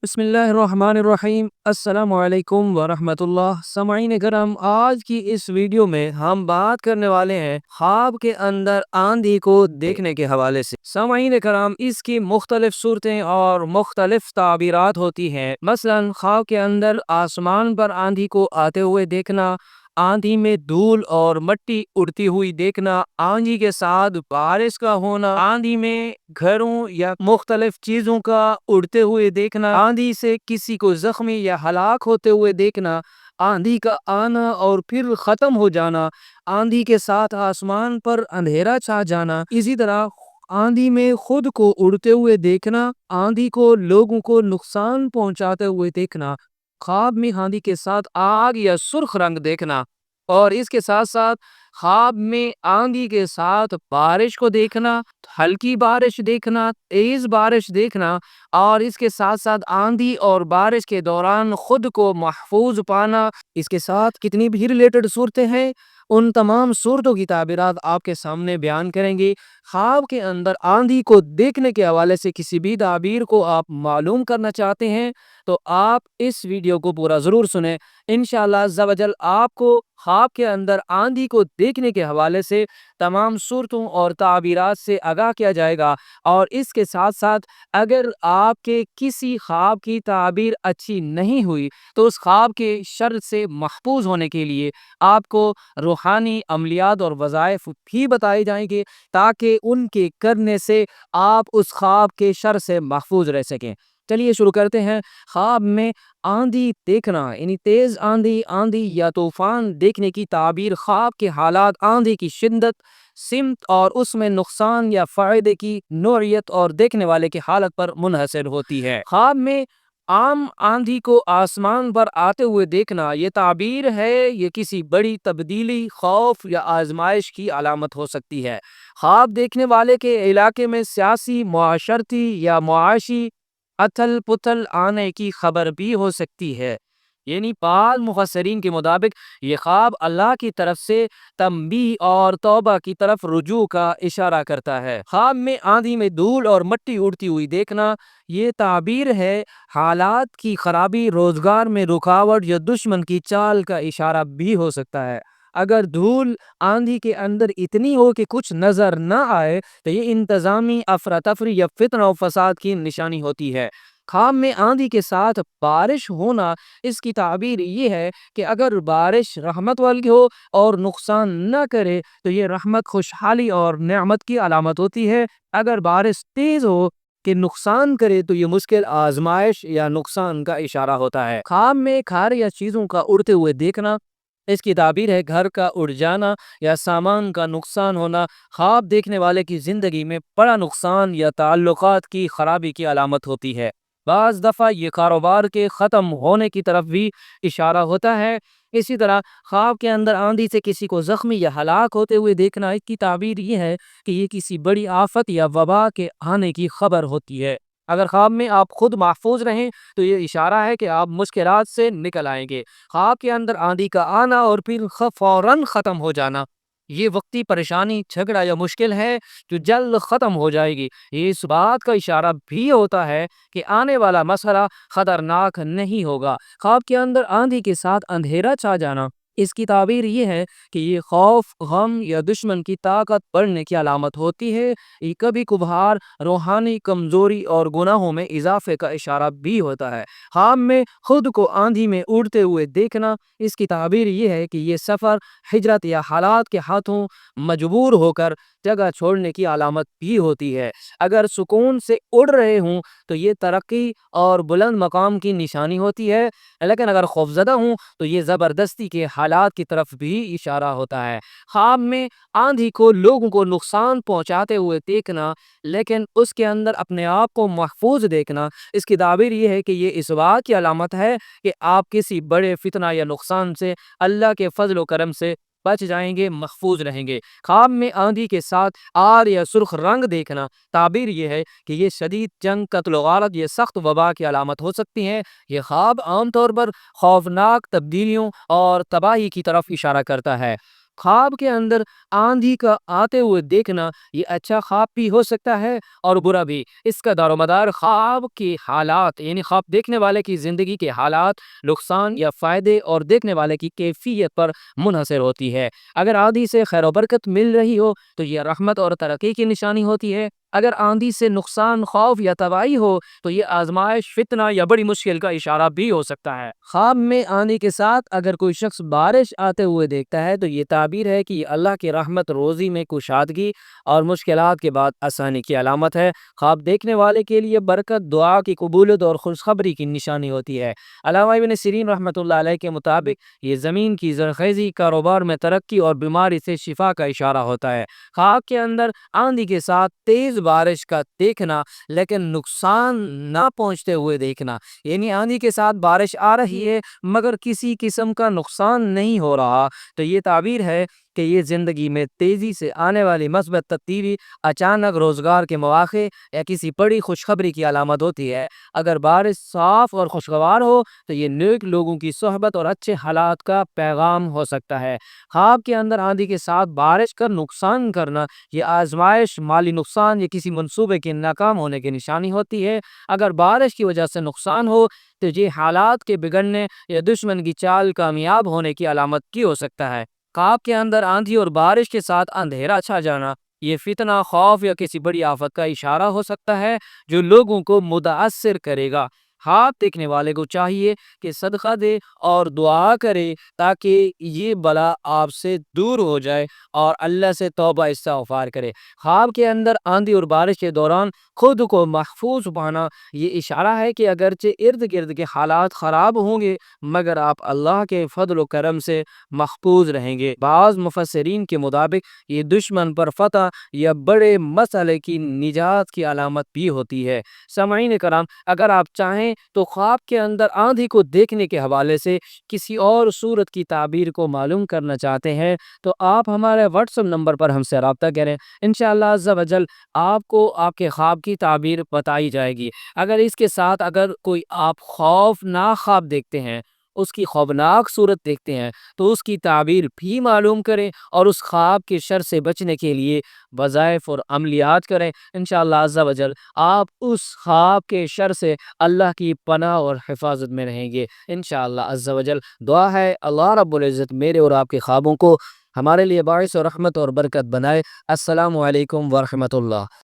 بسم اللہ الرحمن الرحیم۔ السلام علیکم ورحمۃ اللہ۔ سامعین کرام، آج کی اس ویڈیو میں ہم بات کرنے والے ہیں خواب کے اندر آندھی کو دیکھنے کے حوالے سے۔ سامعین کرام، اس کی مختلف صورتیں اور مختلف تعبیرات ہوتی ہیں۔ مثلا خواب کے اندر آسمان پر آندھی کو آتے ہوئے دیکھنا، آندھی میں دھول اور مٹی اڑتی ہوئی دیکھنا، آندھی کے ساتھ بارش کا ہونا، آندھی میں گھروں یا مختلف چیزوں کا اڑتے ہوئے دیکھنا، آندھی سے کسی کو زخمی یا ہلاک ہوتے ہوئے دیکھنا، آندھی کا آنا اور پھر ختم ہو جانا، آندھی کے ساتھ آسمان پر اندھیرا چھا جانا، اسی طرح آندھی میں خود کو اڑتے ہوئے دیکھنا، آندھی کو لوگوں کو نقصان پہنچاتے ہوئے دیکھنا، خواب میں آندھی کے ساتھ آگ یا سرخ رنگ دیکھنا، اور اس کے ساتھ ساتھ خواب میں آندھی کے ساتھ بارش کو دیکھنا، ہلکی بارش دیکھنا، تیز بارش دیکھنا، اور اس کے ساتھ ساتھ آندھی اور بارش کے دوران خود کو محفوظ پانا۔ اس کے ساتھ کتنی بھی ریلیٹڈ صورتیں ہیں، ان تمام صورتوں کی تعبیرات آپ کے سامنے بیان کریں گے۔ خواب کے اندر آندھی کو دیکھنے کے حوالے سے کسی بھی تعبیر کو آپ معلوم کرنا چاہتے ہیں تو آپ اس ویڈیو کو پورا ضرور سنیں۔ انشاءاللہ عز و جل آپ کو خواب کے اندر آندھی کو دیکھنے کے حوالے سے تمام صورتوں اور تعبیرات سے آگاہ کیا جائے گا، اور اس کے ساتھ ساتھ اگر آپ کے کسی خواب کی تعبیر اچھی نہیں ہوئی تو اس خواب کے شر سے محفوظ ہونے کے لیے آپ کو روحانی عملیات اور وظائف بھی بتائے جائیں گے تاکہ ان کے کرنے سے آپ اس خواب کے شر سے محفوظ رہ سکیں۔ چلیے شروع کرتے ہیں۔ خواب میں آندھی دیکھنا یعنی تیز آندھی یا طوفان دیکھنے کی تعبیر خواب کے حالات، آندھی کی شدت، سمت اور اس میں نقصان یا فائدے کی نوعیت اور دیکھنے والے کی حالت پر منحصر ہوتی ہے۔ خواب میں عام آندھی کو آسمان پر آتے ہوئے دیکھنا یہ تعبیر ہے، یہ کسی بڑی تبدیلی، خوف یا آزمائش کی علامت ہو سکتی ہے۔ خواب دیکھنے والے کے علاقے میں سیاسی، معاشرتی یا معاشی اتھل پتھل آنے کی خبر بھی ہو سکتی ہے۔ یعنی بعض مفسرین کے مطابق یہ خواب اللہ کی طرف سے تنبیہ اور توبہ کی طرف رجوع کا اشارہ کرتا ہے۔ خواب میں آندھی میں دھول اور مٹی اڑتی ہوئی دیکھنا یہ تعبیر ہے، حالات کی خرابی، روزگار میں رکاوٹ یا دشمن کی چال کا اشارہ بھی ہو سکتا ہے۔ اگر دھول آندھی کے اندر اتنی ہو کہ کچھ نظر نہ آئے تو یہ انتظامی افراتفری یا فتنہ و فساد کی نشانی ہوتی ہے۔ خواب میں آندھی کے ساتھ بارش ہونا اس کی تعبیر یہ ہے کہ اگر بارش رحمت والی ہو اور نقصان نہ کرے تو یہ رحمت، خوشحالی اور نعمت کی علامت ہوتی ہے۔ اگر بارش تیز ہو کہ نقصان کرے تو یہ مشکل، آزمائش یا نقصان کا اشارہ ہوتا ہے۔ خواب میں کھار یا چیزوں کا اڑتے ہوئے دیکھنا اس کی تعبیر ہے گھر کا اڑ جانا یا سامان کا نقصان ہونا۔ خواب دیکھنے والے کی زندگی میں بڑا نقصان یا تعلقات کی خرابی کی علامت ہوتی ہے۔ بعض دفعہ یہ کاروبار کے ختم ہونے کی طرف بھی اشارہ ہوتا ہے۔ اسی طرح خواب کے اندر آندھی سے کسی کو زخمی یا ہلاک ہوتے ہوئے دیکھنا اس کی تعبیر یہ ہے کہ یہ کسی بڑی آفت یا وبا کے آنے کی خبر ہوتی ہے۔ اگر خواب میں آپ خود محفوظ رہیں تو یہ اشارہ ہے کہ آپ مشکلات سے نکل آئیں گے۔ خواب کے اندر آندھی کا آنا اور پھر فوراً ختم ہو جانا یہ وقتی پریشانی، جھگڑا یا مشکل ہے جو جلد ختم ہو جائے گی۔ یہ اس بات کا اشارہ بھی ہوتا ہے کہ آنے والا مسئلہ خطرناک نہیں ہوگا۔ خواب کے اندر آندھی کے ساتھ اندھیرا چھا جانا اس کی تعبیر یہ ہے کہ یہ خوف، غم یا دشمن کی طاقت بڑھنے کی علامت ہوتی ہے۔ یہ کبھی کبھار روحانی کمزوری اور گناہوں میں اضافے کا اشارہ بھی ہوتا ہے۔ خواب میں خود کو آندھی میں اڑتے ہوئے دیکھنا اس کی تعبیر یہ ہے کہ یہ سفر، ہجرت یا حالات کے ہاتھوں مجبور ہو کر جگہ چھوڑنے کی علامت بھی ہوتی ہے۔ اگر سکون سے اڑ رہے ہوں تو یہ ترقی اور بلند مقام کی نشانی ہوتی ہے، لیکن اگر خوفزدہ ہوں تو یہ زبردستی کے حالات کی طرف بھی اشارہ ہوتا ہے۔ خواب میں آندھی کو لوگوں کو نقصان پہنچاتے ہوئے دیکھنا لیکن اس کے اندر اپنے آپ کو محفوظ دیکھنا اس کی تعبیر یہ ہے کہ یہ اس بات کی علامت ہے کہ آپ کسی بڑے فتنہ یا نقصان سے اللہ کے فضل و کرم سے بچ جائیں گے، محفوظ رہیں گے۔ خواب میں آندھی کے ساتھ آر یا سرخ رنگ دیکھنا تعبیر یہ ہے کہ یہ شدید جنگ، قتل و غارت یا سخت وبا کی علامت ہو سکتی ہے۔ یہ خواب عام طور پر خوفناک تبدیلیوں اور تباہی کی طرف اشارہ کرتا ہے۔ خواب کے اندر آندھی کا آتے ہوئے دیکھنا یہ اچھا خواب بھی ہو سکتا ہے اور برا بھی۔ اس کا دار و مدار خواب کے حالات یعنی خواب دیکھنے والے کی زندگی کے حالات، نقصان یا فائدے اور دیکھنے والے کی کیفیت پر منحصر ہوتی ہے۔ اگر آندھی سے خیر و برکت مل رہی ہو تو یہ رحمت اور ترقی کی نشانی ہوتی ہے۔ اگر آندھی سے نقصان، خوف یا تباہی ہو تو یہ آزمائش، فتنہ یا بڑی مشکل کا اشارہ بھی ہو سکتا ہے۔ خواب میں آندھی کے ساتھ اگر کوئی شخص بارش آتے ہوئے دیکھتا ہے تو یہ تعبیر ہے کہ یہ اللہ کی رحمت، روزی میں کشادگی اور مشکلات کے بعد آسانی کی علامت ہے۔ خواب دیکھنے والے کے لیے برکت، دعا کی قبولیت اور خوشخبری کی نشانی ہوتی ہے۔ علامہ ابن سیرین رحمۃ اللہ علیہ کے مطابق یہ زمین کی زرخیزی، کاروبار میں ترقی اور بیماری سے شفا کا اشارہ ہوتا ہے۔ خواب کے اندر آندھی کے ساتھ تیز بارش کا دیکھنا لیکن نقصان نہ پہنچتے ہوئے دیکھنا، یعنی آندھی کے ساتھ بارش آ رہی ہے مگر کسی قسم کا نقصان نہیں ہو رہا، تو یہ تعبیر ہے کہ یہ زندگی میں تیزی سے آنے والی مثبت تبدیلی، اچانک روزگار کے مواقع یا کسی بڑی خوشخبری کی علامت ہوتی ہے۔ اگر بارش صاف اور خوشگوار ہو تو یہ نیک لوگوں کی صحبت اور اچھے حالات کا پیغام ہو سکتا ہے۔ خواب کے اندر آندھی کے ساتھ بارش کا نقصان کرنا یہ آزمائش، مالی نقصان یا کسی منصوبے کے ناکام ہونے کی نشانی ہوتی ہے۔ اگر بارش کی وجہ سے نقصان ہو تو یہ حالات کے بگڑنے یا دشمن کی چال کامیاب ہونے کی علامت کی ہو سکتا ہے۔ خواب کے اندر آندھی اور بارش کے ساتھ اندھیرا چھا جانا یہ فتنہ، خوف یا کسی بڑی آفت کا اشارہ ہو سکتا ہے جو لوگوں کو متاثر کرے گا۔ خواب دیکھنے والے کو چاہیے کہ صدقہ دے اور دعا کرے تاکہ یہ بلا آپ سے دور ہو جائے اور اللہ سے توبہ استغفار کرے۔ خواب کے اندر آندھی اور بارش کے دوران خود کو محفوظ پانا یہ اشارہ ہے کہ اگرچہ ارد گرد کے حالات خراب ہوں گے مگر آپ اللہ کے فضل و کرم سے محفوظ رہیں گے۔ بعض مفسرین کے مطابق یہ دشمن پر فتح یا بڑے مسئلے کی نجات کی علامت بھی ہوتی ہے۔ سامعین کرام، اگر آپ چاہیں تو خواب کے اندر آندھی کو دیکھنے کے حوالے سے کسی اور صورت کی تعبیر کو معلوم کرنا چاہتے ہیں تو آپ ہمارے واٹس ایپ نمبر پر ہم سے رابطہ کریں، انشاءاللہ عز و جل آپ کو آپ کے خواب کی تعبیر بتائی جائے گی۔ اگر اس کے ساتھ اگر کوئی آپ خوفناک خواب دیکھتے ہیں، اس کی خوفناک صورت دیکھتے ہیں تو اس کی تعبیر بھی معلوم کریں اور اس خواب کے شر سے بچنے کے لیے وظائف اور عملیات کریں۔ انشاءاللہ عز و جل آپ اس خواب کے شر سے اللہ کی پناہ اور حفاظت میں رہیں گے انشاءاللہ عز و جل۔ دعا ہے اللہ رب العزت میرے اور آپ کے خوابوں کو ہمارے لیے باعث اور رحمت اور برکت بنائے۔ السلام علیکم ورحمۃ اللہ۔